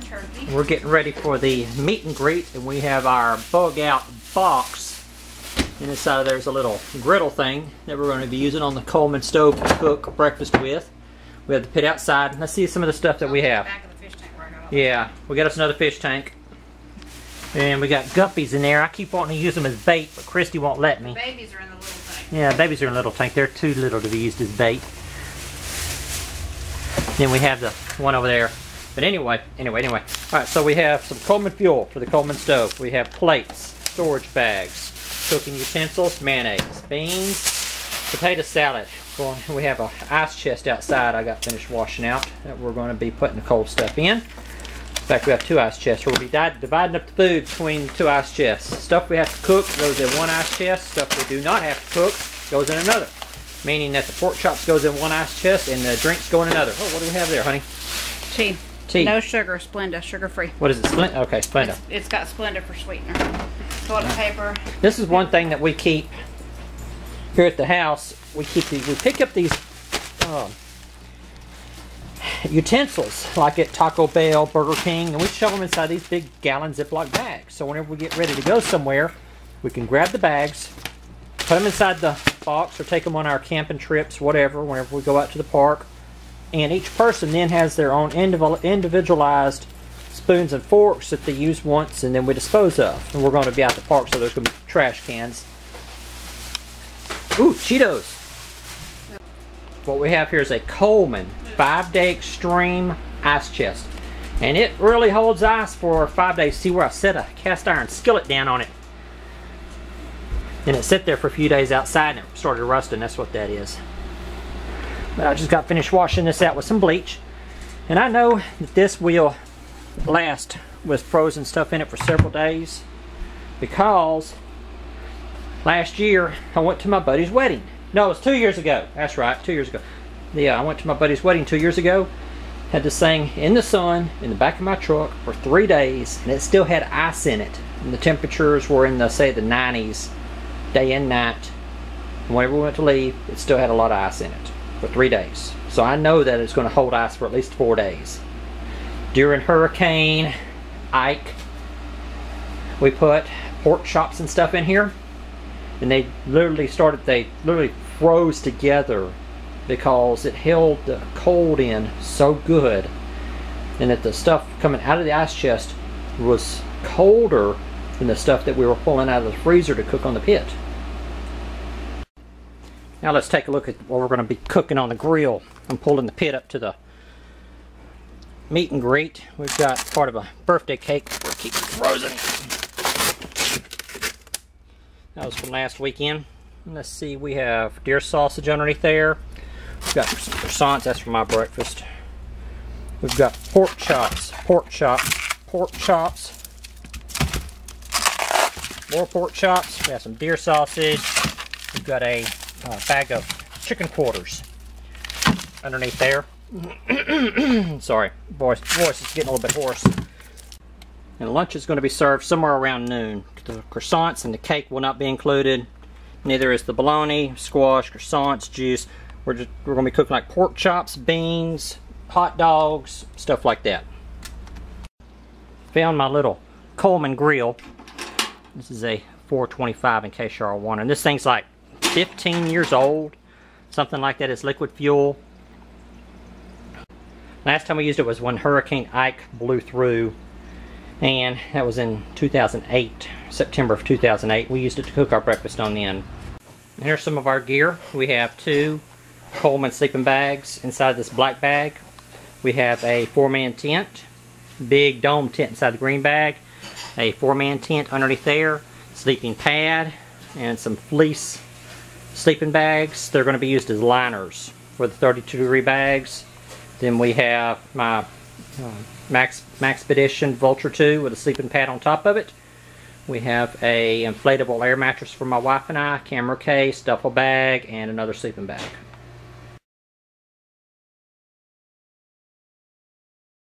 turkey. We're getting ready for the meet and greet, and we have our bug out box. And inside there's a little griddle thing that we're going to be using on the Coleman stove to cook breakfast with. We have the pit outside. Let's see some of the stuff that we have. Back of the fish tank where I got all Yeah, we got us another fish tank. And we got guppies in there. I keep wanting to use them as bait, but Christy won't let me. The babies are in the little tank. Yeah, babies are in a little tank. They're too little to be used as bait. Then we have the one over there. But anyway. Alright, so we have some Coleman fuel for the Coleman stove. We have plates, storage bags, cooking utensils, mayonnaise, beans, potato salad. We have an ice chest outside I got finished washing out that we're going to be putting the cold stuff in. In fact, we have two ice chests. We'll be dividing up the food between two ice chests. Stuff we have to cook goes in one ice chest. Stuff we do not have to cook goes in another. Meaning that the pork chops goes in one ice chest and the drinks go in another. Oh, what do we have there, honey? Tea. Tea. No sugar, Splenda, sugar-free. What is it? Splenda? Okay, Splenda. It's got Splenda for sweetener. Toilet paper. This is one thing that we keep here at the house. We pick up these utensils like at Taco Bell, Burger King, and we shove them inside these big gallon Ziploc bags. So whenever we get ready to go somewhere, we can grab the bags, put them inside the box, or take them on our camping trips, whatever, whenever we go out to the park. And each person then has their own individualized spoons and forks that they use once and then we dispose of. And we're going to be out the park, so there's going to be trash cans. Ooh, Cheetos! What we have here is a Coleman 5-day extreme ice chest. And it really holds ice for 5 days. See where I set a cast iron skillet down on it. And it sat there for a few days outside and it started rusting. That's what that is. But I just got finished washing this out with some bleach. And I know that this will last with frozen stuff in it for several days. Because last year I went to my buddy's wedding. No, it was 2 years ago. That's right, 2 years ago. Yeah, I went to my buddy's wedding 2 years ago. Had this thing in the sun in the back of my truck for 3 days, and it still had ice in it. And the temperatures were in the, say, the 90s, day and night. And whenever we went to leave, it still had a lot of ice in it for 3 days. So I know that it's going to hold ice for at least 4 days. During Hurricane Ike, we put pork chops and stuff in here. And they literally froze together because it held the cold in so good, and that the stuff coming out of the ice chest was colder than the stuff that we were pulling out of the freezer to cook on the pit. Now let's take a look at what we're going to be cooking on the grill. I'm pulling the pit up to the meet and greet. We've got part of a birthday cake we're keeping frozen. That was from last weekend. Let's see, we have deer sausage underneath there. We've got some croissants, that's for my breakfast. We've got pork chops, more pork chops. We have some deer sausage. We've got a bag of chicken quarters underneath there. Sorry, voice is getting a little bit hoarse. And lunch is going to be served somewhere around noon. The croissants and the cake will not be included. Neither is the bologna, squash, croissants, juice. We're going to be cooking like pork chops, beans, hot dogs, stuff like that. Found my little Coleman grill. This is a 425 in case y'all are wondering. This thing's like 15 years old. Something like that. It's liquid fuel. Last time we used it was when Hurricane Ike blew through. And that was in 2008, September of 2008. We used it to cook our breakfast on then. And here's some of our gear. We have 2 Coleman sleeping bags inside this black bag. We have a 4-man tent, big dome tent inside the green bag, a 4-man tent underneath there, sleeping pad, and some fleece sleeping bags. They're going to be used as liners for the 32-degree bags. Then we have my Maxpedition Vulture 2 with a sleeping pad on top of it. We have a inflatable air mattress for my wife and I, camera case, duffel bag, and another sleeping bag.